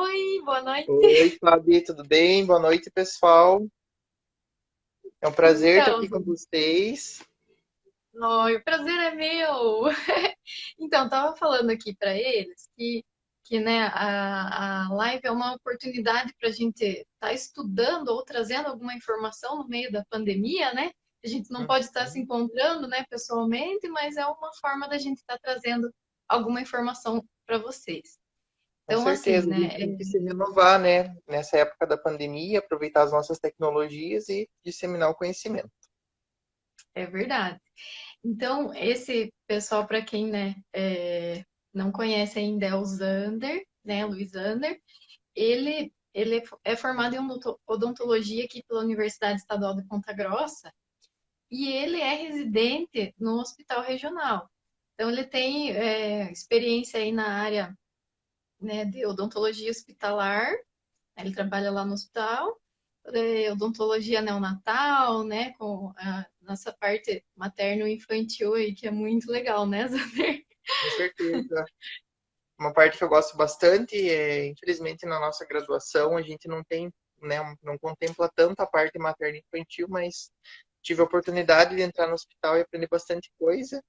Oi, boa noite. Oi, Fabi, tudo bem? Boa noite, pessoal. É um prazer estar Então, aqui com vocês. oi, o prazer é meu. Então, tava falando aqui para eles que né, a live é uma oportunidade para a gente estar estudando ou trazendo alguma informação no meio da pandemia, né? A gente não pode estar se Uhum. encontrando, né, pessoalmente, mas é uma forma da gente estar trazendo alguma informação para vocês. Com Então, assim, certeza, a né, gente tem que se renovar, né? Nessa época da pandemia, aproveitar as nossas tecnologias e disseminar o conhecimento. é verdade. Então, esse pessoal, para quem, né, não conhece ainda, é o Zander, né, Luiz Zander. Ele é formado em odontologia aqui pela Universidade Estadual de Ponta Grossa e ele é residente no Hospital Regional. Então, ele tem experiência aí na área, né, de odontologia hospitalar. Ele trabalha lá no hospital, odontologia neonatal, né, com a nossa parte materno-infantil aí, que é muito legal, né, Zander? Com certeza. Uma parte que eu gosto bastante é, infelizmente, na nossa graduação, a gente não tem, né, não contempla tanto a parte materna e infantil, mas tive a oportunidade de entrar no hospital e aprender bastante coisa.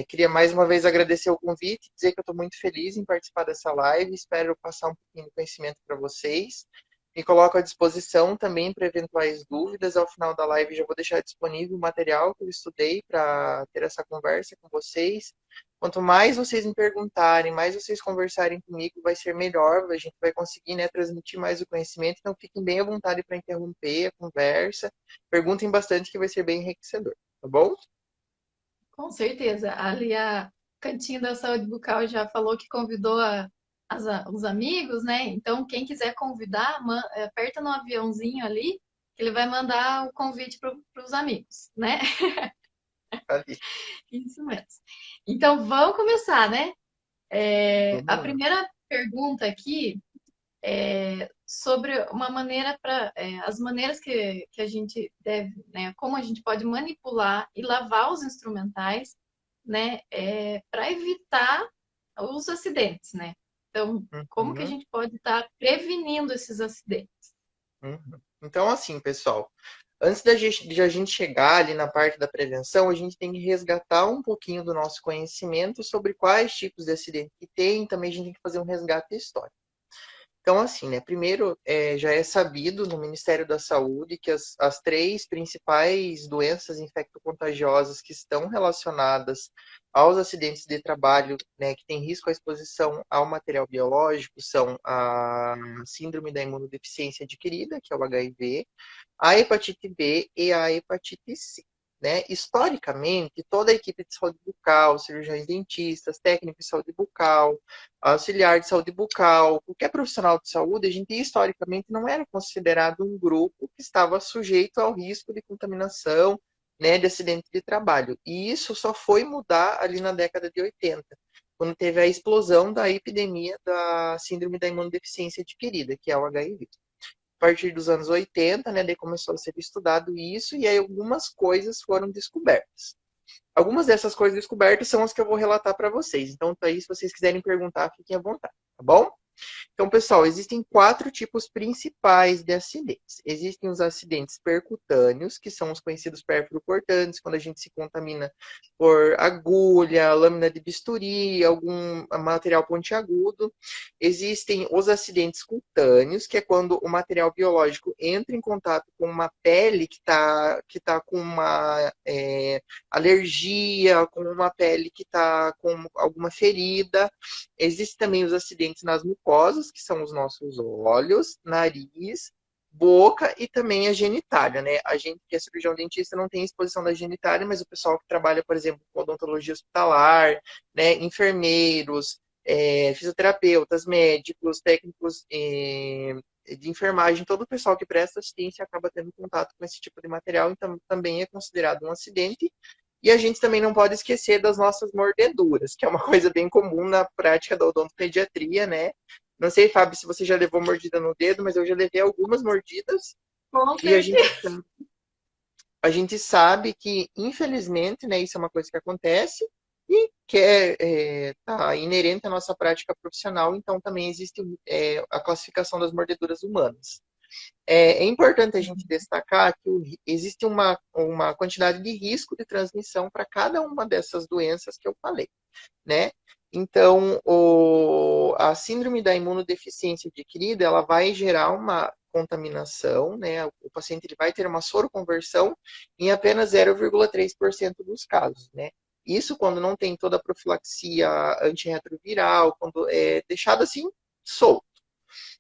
Queria mais uma vez agradecer o convite, dizer que eu estou muito feliz em participar dessa live, espero passar um pouquinho de conhecimento para vocês. Me coloco à disposição também para eventuais dúvidas. Ao final da live já vou deixar disponível o material que eu estudei para ter essa conversa com vocês. Quanto mais vocês me perguntarem, mais vocês conversarem comigo, vai ser melhor. A gente vai conseguir, né, transmitir mais o conhecimento. Então fiquem bem à vontade para interromper a conversa. Perguntem bastante que vai ser bem enriquecedor, tá bom? Com certeza. Ali a Cantinho da Saúde Bucal já falou que convidou os amigos, né? Então, quem quiser convidar, aperta no aviãozinho ali, que ele vai mandar o convite para os amigos, né? Ali. Isso mesmo. Então, vamos começar, né? Vamos A lá. primeira pergunta aqui é sobre uma maneira para as maneiras que a gente deve, né? Como a gente pode manipular e lavar os instrumentais, né? Para evitar os acidentes, né? Então, como que a Uhum. gente pode estar prevenindo esses acidentes? Uhum. Então, assim, pessoal, antes de a gente chegar ali na parte da prevenção, a gente tem que resgatar um pouquinho do nosso conhecimento sobre quais tipos de acidente que tem, também a gente tem que fazer um resgate histórico. Então, assim, né? Primeiro, já é sabido no Ministério da Saúde que as três principais doenças infectocontagiosas que estão relacionadas aos acidentes de trabalho, né, que tem risco à exposição ao material biológico, são a síndrome da imunodeficiência adquirida, que é o HIV, a hepatite B e a hepatite C. Né? Historicamente, toda a equipe de saúde bucal, cirurgiões dentistas, técnicos de saúde bucal, auxiliar de saúde bucal, qualquer profissional de saúde, a gente historicamente não era considerado um grupo que estava sujeito ao risco de contaminação, né, de acidente de trabalho. E isso só foi mudar ali na década de 80, quando teve a explosão da epidemia da síndrome da imunodeficiência adquirida, que é o HIV. A partir dos anos 80, né, daí começou a ser estudado isso, e aí algumas coisas foram descobertas. Algumas dessas coisas descobertas são as que eu vou relatar para vocês. Então, tá aí, se vocês quiserem perguntar, fiquem à vontade, tá bom? Então, pessoal, existem quatro tipos principais de acidentes. Existem os acidentes percutâneos, que são os conhecidos pérfuro-cortantes, quando a gente se contamina por agulha, lâmina de bisturi, algum material pontiagudo. Existem os acidentes cutâneos, que é quando o material biológico entra em contato com uma pele que tá com uma alergia, com uma pele que está com alguma ferida. Existem também os acidentes nas mucosas, que são os nossos olhos, nariz, boca e também a genitália, né? A gente que é cirurgião dentista não tem exposição da genitália, mas o pessoal que trabalha, por exemplo, com odontologia hospitalar, né, enfermeiros, fisioterapeutas, médicos, técnicos de enfermagem, todo o pessoal que presta assistência acaba tendo contato com esse tipo de material, então também é considerado um acidente. E a gente também não pode esquecer das nossas mordeduras, que é uma coisa bem comum na prática da odontopediatria, né? Não sei, Fábio, se você já levou mordida no dedo, mas eu já levei algumas mordidas Com e certeza. a gente sabe que, infelizmente, né, isso é uma coisa que acontece, e que é, tá inerente à nossa prática profissional, então também existe a classificação das mordeduras humanas. É importante a gente destacar que existe uma quantidade de risco de transmissão para cada uma dessas doenças que eu falei, né? Então, a síndrome da imunodeficiência adquirida, ela vai gerar uma contaminação, né? O paciente ele vai ter uma soroconversão em apenas 0,3% dos casos, né? Isso quando não tem toda a profilaxia antirretroviral, quando é deixado assim, solto.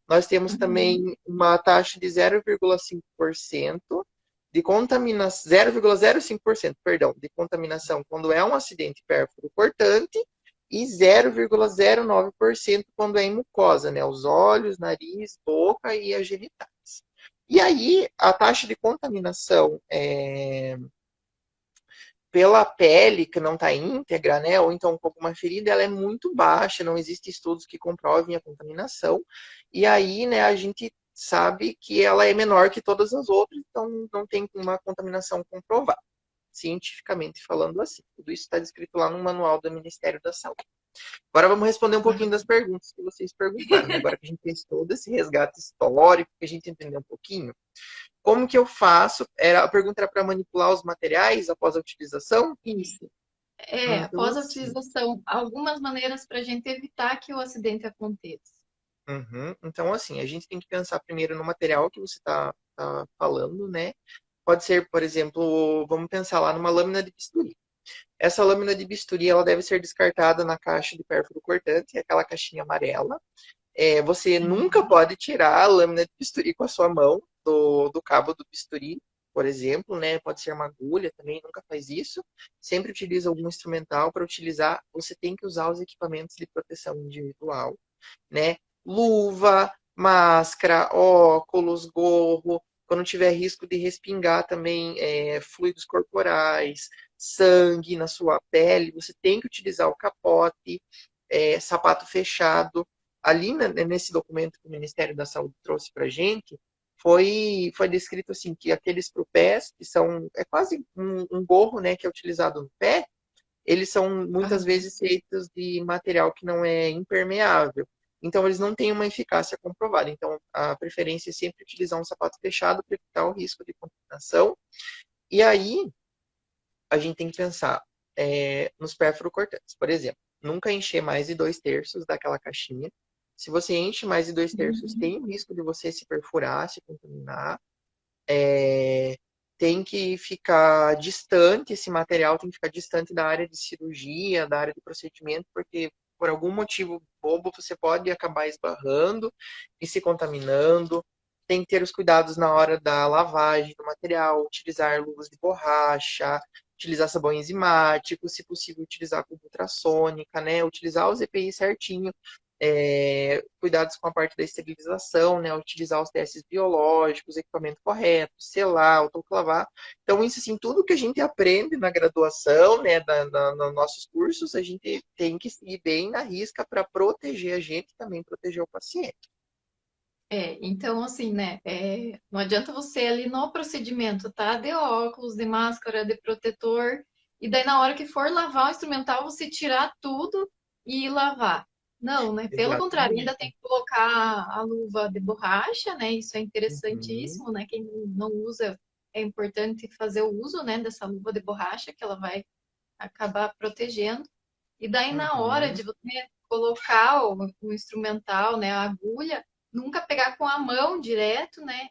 Nós temos Uhum. também uma taxa de 0,5% de contaminação, 0,05%, perdão, de contaminação quando é um acidente pérfuro cortante e 0,09% quando é em mucosa, né? Os olhos, nariz, boca e as genitais. E aí, a taxa de contaminação pela pele que não está íntegra, né, ou então com alguma ferida, ela é muito baixa, não existem estudos que comprovem a contaminação. E aí, né, a gente sabe que ela é menor que todas as outras, então não tem uma contaminação comprovada, cientificamente falando assim. Tudo isso está descrito lá no manual do Ministério da Saúde. Agora vamos responder um pouquinho das perguntas que vocês perguntaram, né? Agora que a gente fez todo esse resgate histórico, que a gente entendeu um pouquinho, como que eu faço? A pergunta era para manipular os materiais após a utilização? Isso. Então, Após a assim. utilização, algumas maneiras para a gente evitar que o acidente aconteça. Então, assim, a gente tem que pensar primeiro no material que você tá falando, né? Pode ser, por exemplo, vamos pensar lá numa lâmina de bisturi. Essa lâmina de bisturi, ela deve ser descartada na caixa de pérfuro cortante, aquela caixinha amarela. Você nunca Uhum. pode tirar a lâmina de bisturi com a sua mão do cabo do bisturi, por exemplo, né? Pode ser uma agulha também, nunca faz isso. Sempre utiliza algum instrumental para utilizar. Você tem que usar os equipamentos de proteção individual, né? Luva, máscara, óculos, gorro. Quando tiver risco de respingar também fluidos corporais, sangue na sua pele, você tem que utilizar o capote, sapato fechado. Ali nesse documento que o Ministério da Saúde trouxe para a gente, foi descrito assim que aqueles para pés, que são quase um gorro, né, que é utilizado no pé, eles são muitas Aham. vezes feitos de material que não é impermeável. Então, eles não têm uma eficácia comprovada. Então, a preferência é sempre utilizar um sapato fechado para evitar o risco de contaminação. E aí, a gente tem que pensar nos perfurocortantes. Por exemplo, nunca encher mais de 2/3 daquela caixinha. Se você enche mais de 2/3, Uhum. tem o risco de você se perfurar, se contaminar. É, tem que ficar distante, esse material tem que ficar distante da área de cirurgia, da área de procedimento, porque por algum motivo bobo você pode acabar esbarrando e se contaminando. Tem que ter os cuidados na hora da lavagem do material, utilizar luvas de borracha, utilizar sabão enzimático, se possível utilizar com ultrassônica, né? Utilizar os EPI certinho, cuidados com a parte da esterilização, né? Utilizar os testes biológicos, equipamento correto, selar, autoclavar. Então, isso assim, tudo que a gente aprende na graduação, né, nos nossos cursos, a gente tem que seguir bem na risca para proteger a gente e também proteger o paciente. Então assim, né? Não adianta você ali no procedimento, tá? De óculos, de máscara, de protetor, e daí na hora que for lavar o instrumental, você tirar tudo e ir lavar. Não, né? Pelo contrário, ainda tem Exatamente. que colocar a luva de borracha, né? Isso é Uhum, interessantíssimo, né? Quem não usa, é importante fazer o uso, né, dessa luva de borracha, que ela vai acabar protegendo. E daí, na hora uhum, de você colocar o instrumental, né, a agulha, nunca pegar com a mão direto, né,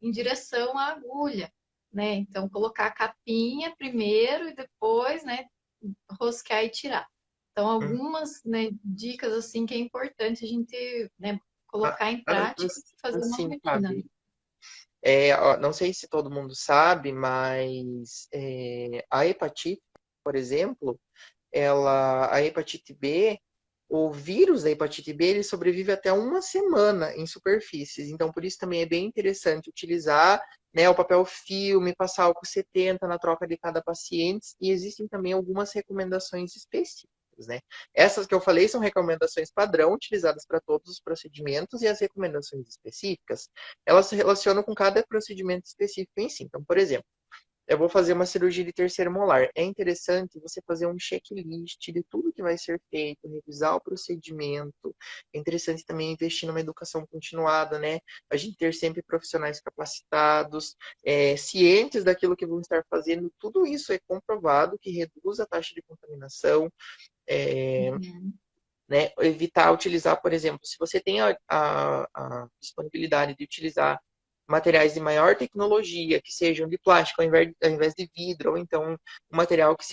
em direção à agulha, né? Então, colocar a capinha primeiro e depois, né, rosquear e tirar. Então, uhum. algumas, né, dicas, assim, que é importante a gente, né, colocar em prática e fazer uma Assim, rotina, né? Fabi, ó, não sei se todo mundo sabe, mas a hepatite, por exemplo, a hepatite B, o vírus da hepatite B, ele sobrevive até uma semana em superfícies. Então, por isso também é bem interessante utilizar, né, o papel filme, passar álcool 70 na troca de cada paciente. E existem também algumas recomendações específicas, né? Essas que eu falei são recomendações padrão, utilizadas para todos os procedimentos, e as recomendações específicas, elas se relacionam com cada procedimento específico em si. Então, por exemplo, eu vou fazer uma cirurgia de terceiro molar. É interessante você fazer um checklist de tudo que vai ser feito, revisar o procedimento. É interessante também investir numa educação continuada, né? A gente ter sempre profissionais capacitados, cientes daquilo que vão estar fazendo. Tudo isso é comprovado que reduz a taxa de contaminação, é, Uhum. né? Evitar utilizar, por exemplo, se você tem a disponibilidade de utilizar materiais de maior tecnologia, que sejam de plástico ao invés de vidro, ou então um material que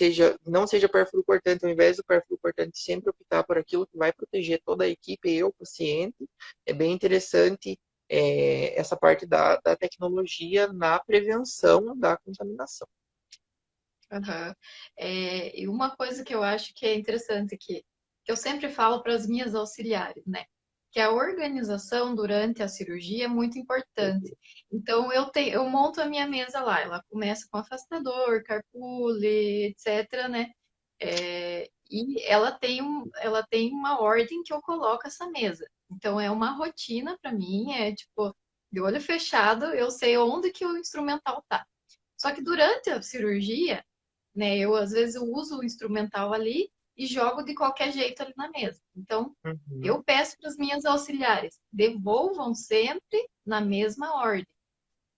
não seja perfuro cortante, ao invés do perfuro cortante, sempre optar por aquilo que vai proteger toda a equipe e o paciente. É bem interessante essa parte da tecnologia na prevenção da contaminação. Aham. E uma coisa que eu acho que é interessante que eu sempre falo para as minhas auxiliares, né? Que a organização durante a cirurgia é muito importante. Então eu monto a minha mesa lá, ela começa com afastador, carpule, etc, né? E ela tem uma ordem que eu coloco essa mesa. Então é uma rotina para mim, é tipo, de olho fechado, eu sei onde que o instrumental tá. Só que durante a cirurgia, né? Eu às vezes eu uso o instrumental ali e jogo de qualquer jeito ali na mesa. Então, Uhum, eu peço para as minhas auxiliares, devolvam sempre na mesma ordem,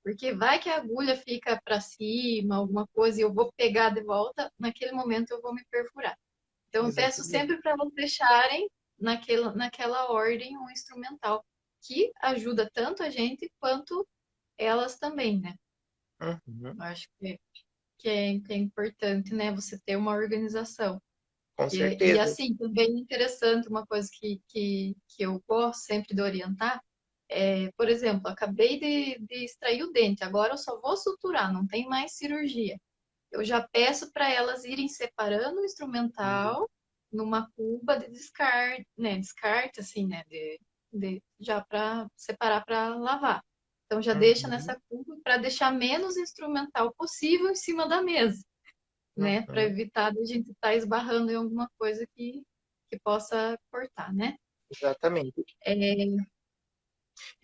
porque vai que a agulha fica para cima, alguma coisa, e eu vou pegar de volta, naquele momento eu vou me perfurar. Então, eu peço exatamente. sempre para elas deixarem naquela ordem o instrumental, que ajuda tanto a gente quanto elas também, né? Uhum, Eu acho que é importante, né? Você ter uma organização. com E certeza. assim, também interessante, uma coisa que eu gosto sempre de orientar, por exemplo, acabei de extrair o dente, agora eu só vou suturar, não tem mais cirurgia. Eu já peço para elas irem separando o instrumental numa cuba de descarte, né? Descarte, assim, né? Já para separar para lavar. Então já deixa Uhum, nessa cuba para deixar menos instrumental possível em cima da mesa, né? Para uhum, evitar de a gente estar esbarrando em alguma coisa que possa cortar, né? exatamente. É,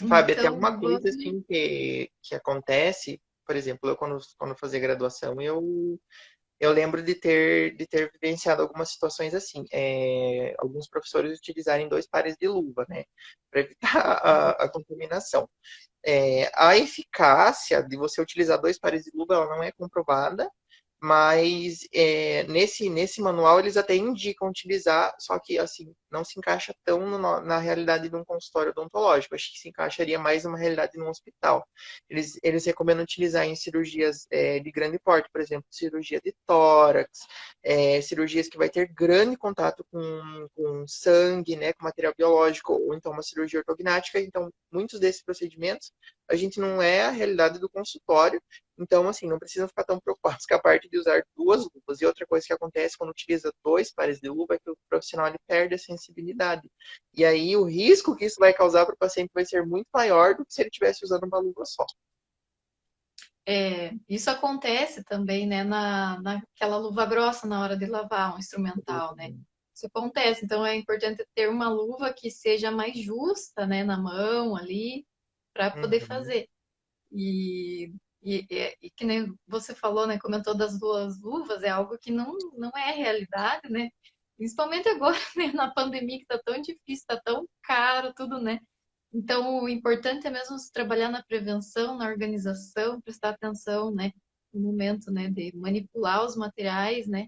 Fábio, tem então, alguma coisa vamos. assim que acontece, por exemplo, eu quando fazia graduação, eu lembro de ter vivenciado algumas situações assim, alguns professores utilizarem 2 pares de luva, né, para evitar a contaminação. A eficácia de você utilizar 2 pares de luva, ela não é comprovada, mas nesse manual eles até indicam utilizar, só que assim, não se encaixa tão na realidade de um consultório odontológico. Acho que se encaixaria mais numa realidade de um hospital. Eles recomendam utilizar em cirurgias de grande porte, por exemplo, cirurgia de tórax, cirurgias que vai ter grande contato com sangue, né, com material biológico, ou então uma cirurgia ortognática. Então, muitos desses procedimentos a gente não é a realidade do consultório, então, assim, não precisam ficar tão preocupados com a parte de usar 2 luvas. E outra coisa que acontece quando utiliza 2 pares de luva é que o profissional ele perde a sensibilidade. E aí o risco que isso vai causar para o paciente vai ser muito maior do que se ele estivesse usando uma luva só. Isso acontece também, né, naquela luva grossa na hora de lavar um instrumental, né? Isso acontece, então é importante ter uma luva que seja mais justa, né, na mão ali, para poder Uhum, fazer. E que nem você falou, né, comentou das 2 luvas, é algo que não é realidade, né? Principalmente agora, né, na pandemia, que tá tão difícil, tá tão caro tudo, né? Então, o importante é mesmo se trabalhar na prevenção, na organização, prestar atenção, né, no momento, né, de manipular os materiais, né?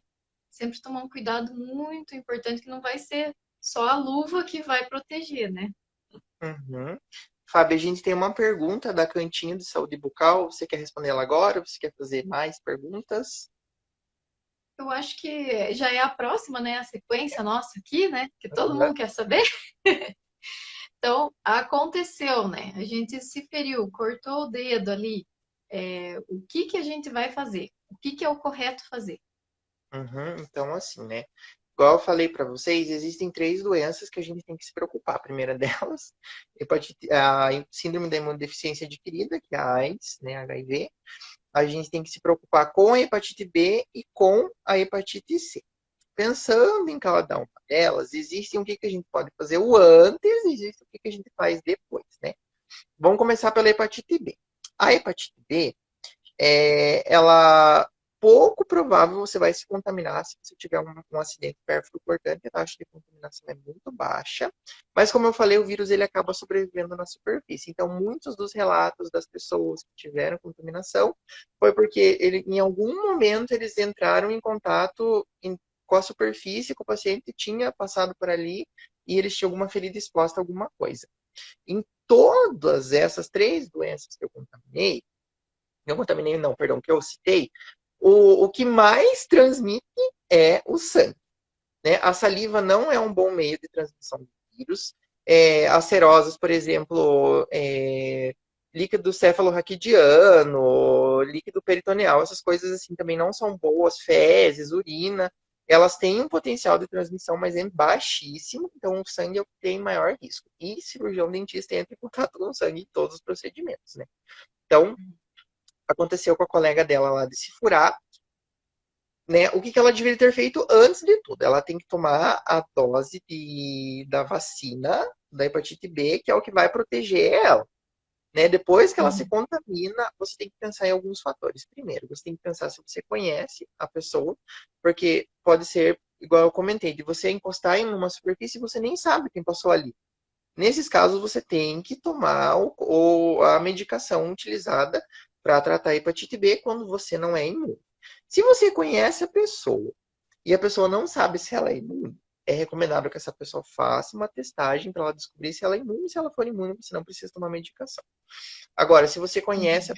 Sempre tomar um cuidado muito importante que não vai ser só a luva que vai proteger, né? uhum. Fábio, a gente tem uma pergunta da Cantinho de Saúde Bucal. Você quer responder ela agora? Você quer fazer mais perguntas? Eu acho que já é a próxima, né, a sequência nossa aqui, né, que todo Uhum. mundo quer saber. Então, aconteceu, né? A gente se feriu, cortou o dedo ali. O que que a gente vai fazer? O que que é o correto fazer? Uhum. Então, assim, né? Igual eu falei para vocês, existem 3 doenças que a gente tem que se preocupar. A primeira delas, a síndrome da imunodeficiência adquirida, que é a AIDS, né, HIV. A gente tem que se preocupar com a hepatite B e com a hepatite C. Pensando em cada uma delas, existem o que que a gente pode fazer o antes, existe o que que a gente faz depois, né? Vamos começar pela hepatite B. A hepatite B, ela pouco provável você vai se contaminar se você tiver um acidente pérfuro-cortante, a taxa de contaminação é muito baixa, mas como eu falei, o vírus ele acaba sobrevivendo na superfície. Então, muitos dos relatos das pessoas que tiveram contaminação foi porque em algum momento eles entraram em contato com a superfície, com o paciente tinha passado por ali e eles tinham alguma ferida exposta a alguma coisa. Em todas essas 3 doenças que eu contaminei não, perdão, que eu citei, o que mais transmite é o sangue. Né? A saliva não é um bom meio de transmissão de vírus. As seroses, por exemplo, líquido cefalorraquidiano, líquido peritoneal, essas coisas assim também não são boas, fezes, urina, elas têm um potencial de transmissão, mas é baixíssimo, então o sangue é o que tem maior risco. E cirurgião dentista entra em contato com o sangue em todos os procedimentos, né? Então, aconteceu com a colega dela lá de se furar, né? O que ela deveria ter feito antes de tudo? Ela tem que tomar a dose da vacina da hepatite B, que é o que vai proteger ela. Né? Depois que ela se contamina, você tem que pensar em alguns fatores. Primeiro, você tem que pensar se você conhece a pessoa, porque pode ser, igual eu comentei, de você encostar em uma superfície e você nem sabe quem passou ali. Nesses casos, você tem que tomar a medicação utilizada para tratar a hepatite B quando você não é imune. Se você conhece a pessoa e a pessoa não sabe se ela é imune, é recomendável que essa pessoa faça uma testagem para ela descobrir se ela é imune. Se ela for imune, você não precisa tomar medicação. Agora, se você conhece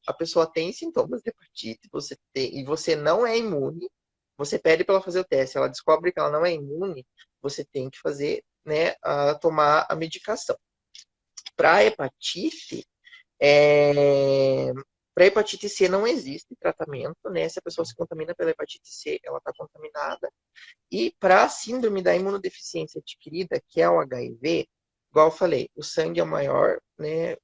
a pessoa tem sintomas de hepatite, e você não é imune, você pede para ela fazer o teste, ela descobre que ela não é imune, você tem que fazer, né, tomar a medicação. Para hepatite, para hepatite C não existe tratamento, né? Se a pessoa se contamina pela hepatite C, ela está contaminada. E para a síndrome da imunodeficiência adquirida, que é o HIV, igual eu falei, o sangue é o maior, né,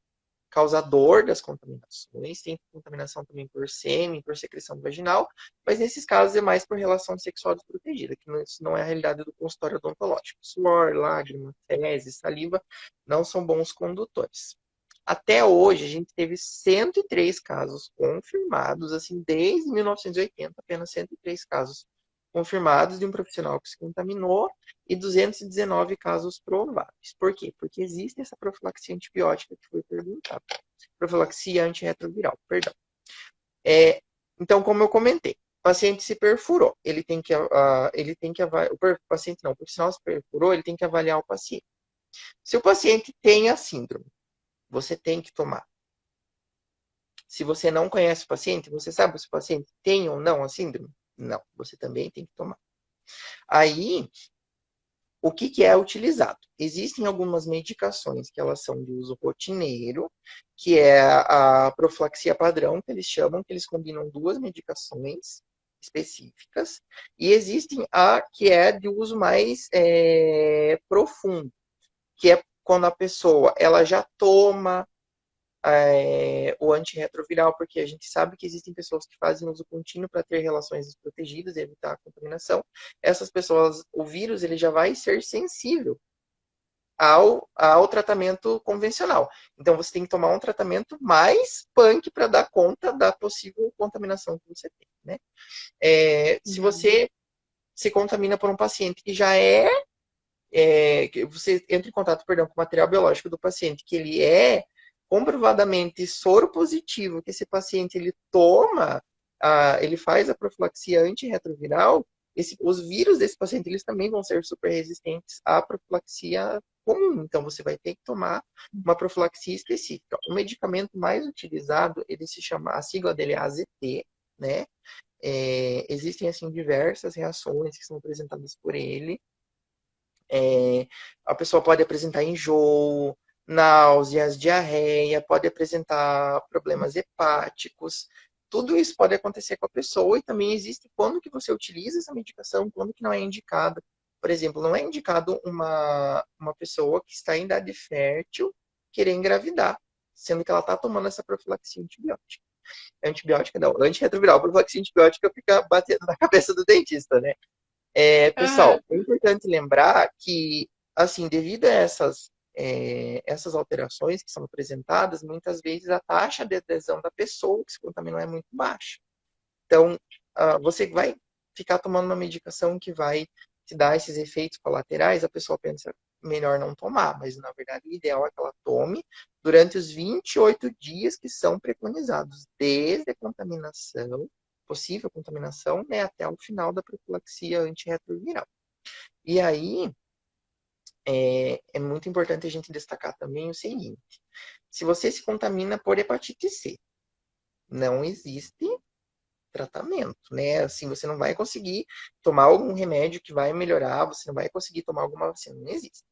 causador das contaminações. Tem contaminação também por sêmen, por secreção vaginal, mas nesses casos é mais por relação sexual desprotegida, que isso não é a realidade do consultório odontológico. Suor, lágrima, fezes, saliva não são bons condutores. Até hoje, a gente teve 103 casos confirmados, assim, desde 1980, apenas 103 casos confirmados de um profissional que se contaminou e 219 casos prováveis. Por quê? Porque existe essa profilaxia antibiótica que foi perguntada. Profilaxia antirretroviral, perdão. Então, como eu comentei, o paciente se perfurou, o profissional se perfurou, ele tem que avaliar o paciente. Se o paciente tem a síndrome, você tem que tomar. Se você não conhece o paciente, você sabe se o paciente tem ou não a síndrome? Não, você também tem que tomar. Aí, o que é utilizado? Existem algumas medicações que elas são de uso rotineiro, que é a profilaxia padrão, que eles chamam, que eles combinam 2 medicações específicas, e existem a que é de uso mais profundo, que é quando a pessoa ela já toma o antirretroviral, porque a gente sabe que existem pessoas que fazem uso contínuo para ter relações desprotegidas e evitar a contaminação. Essas pessoas, o vírus ele já vai ser sensível ao tratamento convencional. Então você tem que tomar um tratamento mais punk para dar conta da possível contaminação que você tem. Né? Se você se contamina por um paciente que já que você entra em contato, perdão, com o material biológico do paciente, que ele é comprovadamente soro positivo, que esse paciente ele toma, ele faz a profilaxia antirretroviral, os vírus desse paciente eles também vão ser super resistentes à profilaxia comum. Então você vai ter que tomar uma profilaxia específica. O medicamento mais utilizado, ele se chama, a sigla dele é AZT, né? Existem assim diversas reações que são apresentadas por ele. A pessoa pode apresentar enjoo, náuseas, diarreia, pode apresentar problemas hepáticos. Tudo isso pode acontecer com a pessoa e também existe quando que você utiliza essa medicação, quando que não é indicado. Por exemplo, não é indicado uma pessoa que está em idade fértil querer engravidar, sendo que ela está tomando essa profilaxia antibiótica. Antibiótica não, antirretroviral, profilaxia antibiótica fica batendo na cabeça do dentista, né? Pessoal, é importante lembrar que, assim, devido a essas alterações que são apresentadas, muitas vezes a taxa de adesão da pessoa que se contaminou é muito baixa. Então, você vai ficar tomando uma medicação que vai te dar esses efeitos colaterais, a pessoa pensa, melhor não tomar, mas na verdade o ideal é que ela tome durante os 28 dias que são preconizados, desde a contaminação, possível contaminação, né, até o final da profilaxia antirretroviral. E aí, é muito importante a gente destacar também o seguinte: se você se contamina por hepatite C, não existe tratamento, né? Assim, você não vai conseguir tomar algum remédio que vai melhorar, você não vai conseguir tomar alguma vacina, não existe.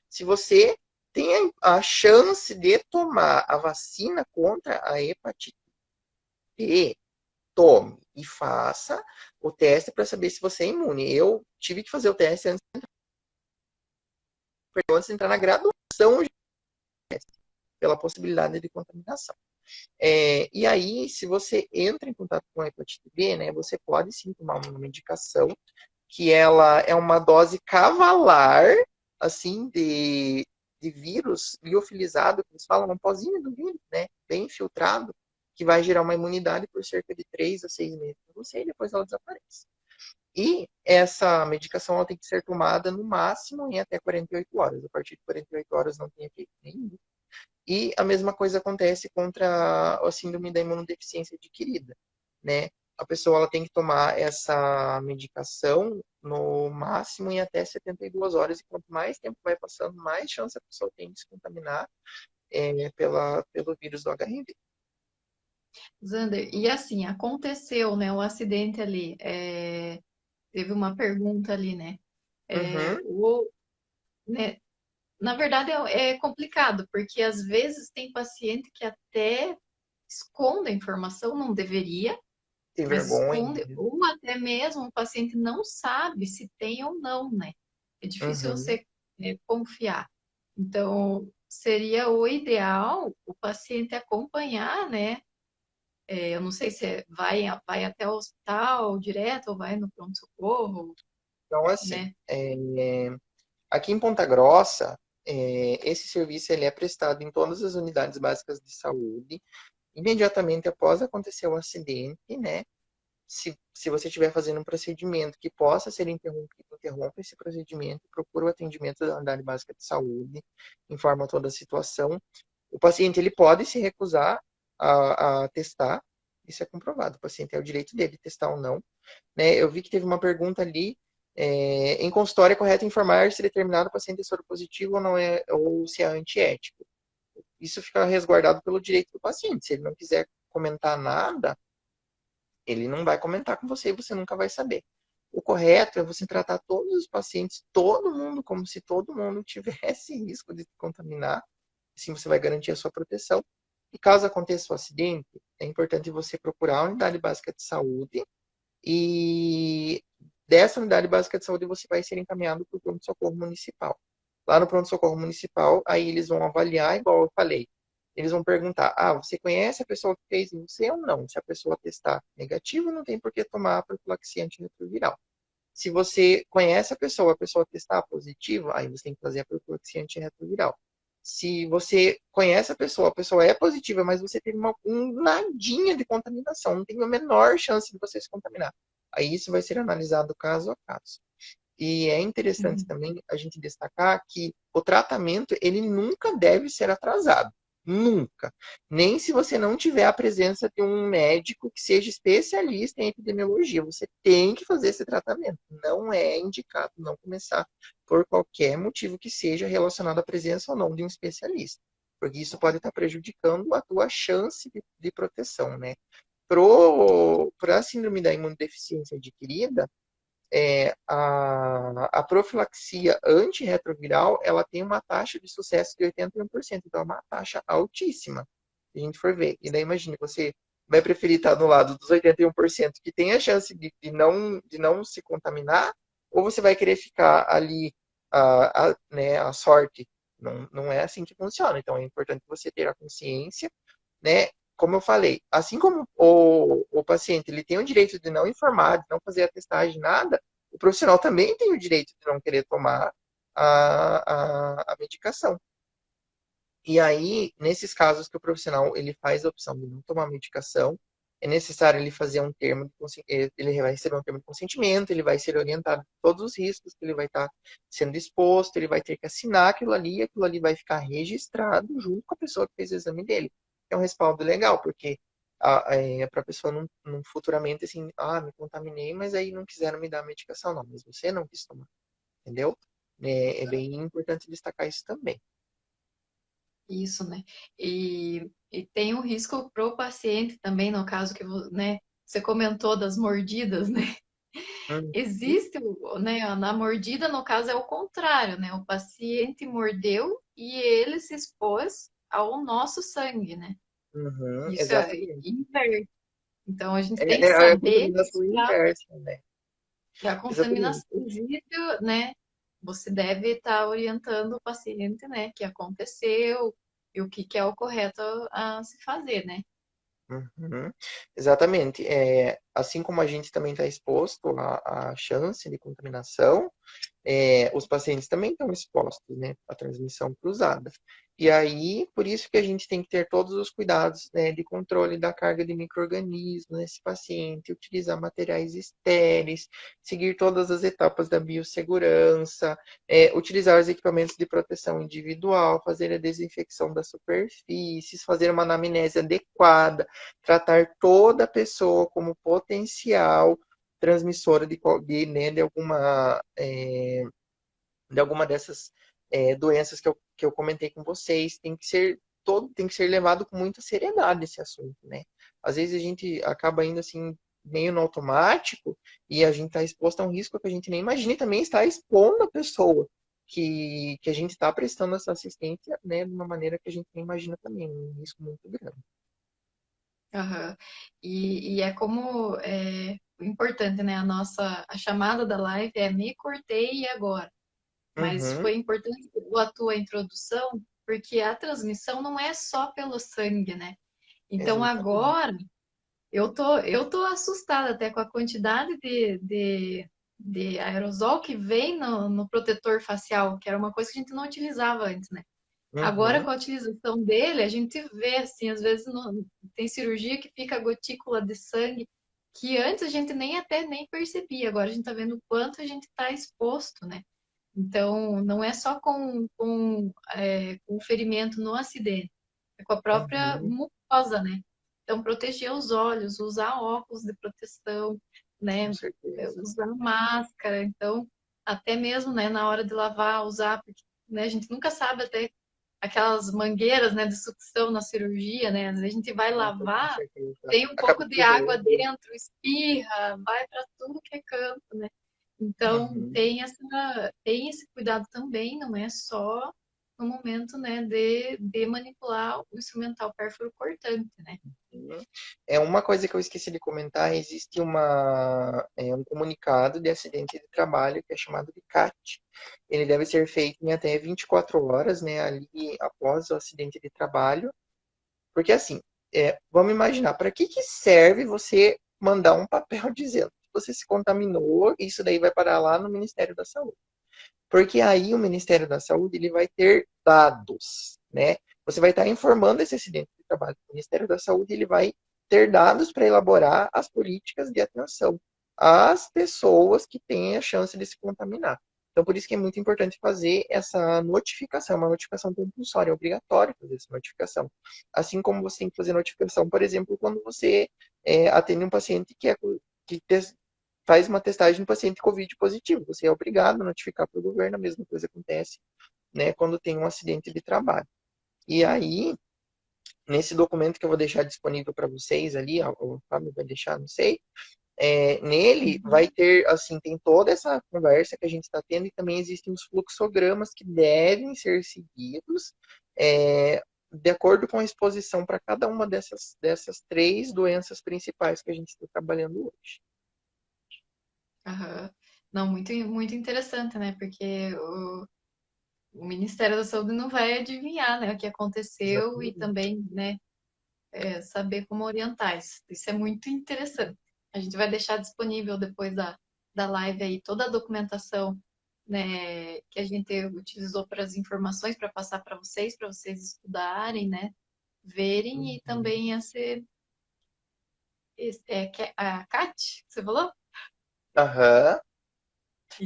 Se você tem a chance de tomar a vacina contra a hepatite B, tome e faça o teste para saber se você é imune. Eu tive que fazer o teste antes de entrar na graduação pela possibilidade de contaminação. E aí, se você entra em contato com a hepatite B, né, você pode sim tomar uma medicação que ela é uma dose cavalar, assim, de vírus liofilizado, que eles falam, um pozinho do vírus, né, bem filtrado, que vai gerar uma imunidade por cerca de 3 a 6 meses para você e depois ela desaparece. E essa medicação ela tem que ser tomada no máximo em até 48 horas. A partir de 48 horas não tem efeito nenhum. E a mesma coisa acontece contra a síndrome da imunodeficiência adquirida, né? A pessoa ela tem que tomar essa medicação no máximo em até 72 horas. E quanto mais tempo vai passando, mais chance a pessoa tem de se contaminar pelo vírus do HIV. Zander, e assim, aconteceu, né, o acidente ali, teve uma pergunta ali, né, Uhum, né, na verdade é complicado, porque às vezes tem paciente que até esconde a informação, não deveria, tem mas vergonha. esconde, ou até mesmo o paciente não sabe se tem ou não, né, é difícil Uhum. você confiar. Então, seria o ideal o paciente acompanhar, né, eu não sei se vai até o hospital direto ou vai no pronto-socorro, Então, assim, né? aqui em Ponta Grossa, esse serviço ele é prestado em todas as unidades básicas de saúde, imediatamente após acontecer o acidente, né? Se você estiver fazendo um procedimento que possa ser interrompido, interrompa esse procedimento, procura o atendimento da unidade básica de saúde, informa toda a situação. O paciente ele pode se recusar a testar, isso é comprovado. O paciente é o direito dele testar ou não. Né? Eu vi que teve uma pergunta ali. Em consultório é correto informar se determinado paciente é soropositivo ou não é, ou se é antiético. Isso fica resguardado pelo direito do paciente. Se ele não quiser comentar nada, ele não vai comentar com você e você nunca vai saber. O correto é você tratar todos os pacientes, todo mundo, como se todo mundo tivesse risco de se contaminar. Assim você vai garantir a sua proteção. E caso aconteça o acidente, é importante você procurar a unidade básica de saúde e dessa unidade básica de saúde você vai ser encaminhado para o pronto-socorro municipal. Lá no pronto-socorro municipal, aí eles vão avaliar, igual eu falei, eles vão perguntar, você conhece a pessoa que fez em você ou não? Se a pessoa testar negativo, não tem por que tomar a profilaxia antirretroviral. Se você conhece a pessoa testar positivo, aí você tem que fazer a profilaxia antirretroviral. Se você conhece a pessoa é positiva, mas você teve um nadinha de contaminação, não tem a menor chance de você se contaminar. Aí isso vai ser analisado caso a caso. E é interessante Uhum. também a gente destacar que o tratamento, ele nunca deve ser atrasado. Nunca. Nem se você não tiver a presença de um médico que seja especialista em epidemiologia. Você tem que fazer esse tratamento. Não é indicado não começar por qualquer motivo que seja relacionado à presença ou não de um especialista. Porque isso pode estar prejudicando a tua chance de proteção, né? Para a síndrome da imunodeficiência adquirida, a profilaxia antirretroviral, ela tem uma taxa de sucesso de 81%, então é uma taxa altíssima, se a gente for ver. E daí imagine, você vai preferir estar do lado dos 81% que tem a chance de não se contaminar, ou você vai querer ficar ali né, a sorte. Não, não é assim que funciona. Então é importante você ter a consciência, né? Como eu falei, assim como o paciente ele tem o direito de não informar, de não fazer a testagem, nada, o profissional também tem o direito de não querer tomar a medicação. E aí, nesses casos que o profissional ele faz a opção de não tomar medicação, é necessário ele fazer um termo ele vai receber um termo de consentimento, ele vai ser orientado de todos os riscos que ele vai estar sendo exposto, ele vai ter que assinar aquilo ali, e aquilo ali vai ficar registrado junto com a pessoa que fez o exame dele. É um respaldo legal, porque para a pessoa não futuramente assim, me contaminei, mas aí não quiseram me dar a medicação, não, mas você não quis tomar, entendeu? É bem importante destacar isso também. Isso, né? E tem o risco para o paciente também, no caso que, né, você comentou das mordidas, né? Hum, Existe, né, na mordida, no caso, é o contrário, né? O paciente mordeu e ele se expôs ao nosso sangue, né? uhum, Isso é exatamente. inverte. Então, a gente tem que É a saber contaminação inversa, né? que a Exatamente. contaminação do vídeo, né? Você deve estar orientando o paciente, né? Que aconteceu e o que é o correto a se fazer, né? Uhum, exatamente. Assim como a gente também está exposto à chance de contaminação, os pacientes também estão expostos, né, à transmissão cruzada. E aí, por isso que a gente tem que ter todos os cuidados, né, de controle da carga de micro-organismos nesse paciente, utilizar materiais estéreis, seguir todas as etapas da biossegurança, utilizar os equipamentos de proteção individual, fazer a desinfecção das superfícies, fazer uma anamnese adequada, tratar toda a pessoa como potencial transmissora né, de alguma dessas doenças que eu comentei com vocês. Tem que ser levado com muita seriedade esse assunto, né? Às vezes a gente acaba indo assim meio no automático e a gente está exposto a um risco que a gente nem imagina e também está expondo a pessoa que a gente está prestando essa assistência, né, de uma maneira que a gente nem imagina também, um risco muito grande. Aham. E é como importante, né? A chamada da live é me cortei e agora. Mas Uhum, foi importante a tua introdução, porque a transmissão não é só pelo sangue, né? Então exatamente. agora eu tô assustada até com a quantidade de aerosol que vem no protetor facial, que era uma coisa que a gente não utilizava antes, né? Agora, Uhum, com a utilização dele, a gente vê, assim, às vezes tem cirurgia que fica gotícula de sangue, que antes a gente nem percebia, agora a gente tá vendo o quanto a gente está exposto, né? Então, não é só com o ferimento no acidente, é com a própria uhum, mucosa, né? Então, proteger os olhos, usar óculos de proteção, com né? certeza. Usar máscara. Então, até mesmo, né, na hora de lavar, usar, porque, né, a gente nunca sabe até aquelas mangueiras, né, de sucção na cirurgia, né? Às vezes a gente vai Nossa, com lavar, certeza. tem um Acaba pouco de água perdendo. dentro, espirra, vai para tudo que é canto, né? Então, Uhum. tem esse cuidado também, não é só no momento, né, de manipular o instrumental pérfuro cortante, né? Uhum. Uma coisa que eu esqueci de comentar, existe um comunicado de acidente de trabalho que é chamado de CAT. Ele deve ser feito em até 24 horas, né, ali após o acidente de trabalho. Porque assim, vamos imaginar, para que serve você mandar um papel dizendo que você se contaminou, isso daí vai parar lá no Ministério da Saúde. Porque aí o Ministério da Saúde ele vai ter dados, né? Você vai estar informando esse acidente de trabalho. O Ministério da Saúde ele vai ter dados para elaborar as políticas de atenção às pessoas que têm a chance de se contaminar. Então, por isso que é muito importante fazer essa notificação, uma notificação compulsória, é obrigatório fazer essa notificação. Assim como você tem que fazer notificação, por exemplo, quando você atende um paciente que faz uma testagem no paciente COVID positivo. Você é obrigado a notificar para o governo, a mesma coisa acontece, né, quando tem um acidente de trabalho. E aí, nesse documento que eu vou deixar disponível para vocês ali, o Fábio vai deixar, não sei, nele vai Uhum. ter, assim, tem toda essa conversa que a gente está tendo e também existem os fluxogramas que devem ser seguidos de acordo com a exposição para cada uma dessas três doenças principais que a gente está trabalhando hoje. Aham. Não, muito, muito interessante, né? Porque o Ministério da Saúde não vai adivinhar, né, o que aconteceu e Exatamente. também, né, saber como orientar. Isso é muito interessante. A gente vai deixar disponível depois da live aí toda a documentação né, que a gente utilizou para as informações para passar para vocês estudarem, né, verem e Uhum. também a Kat, que você falou? Aham.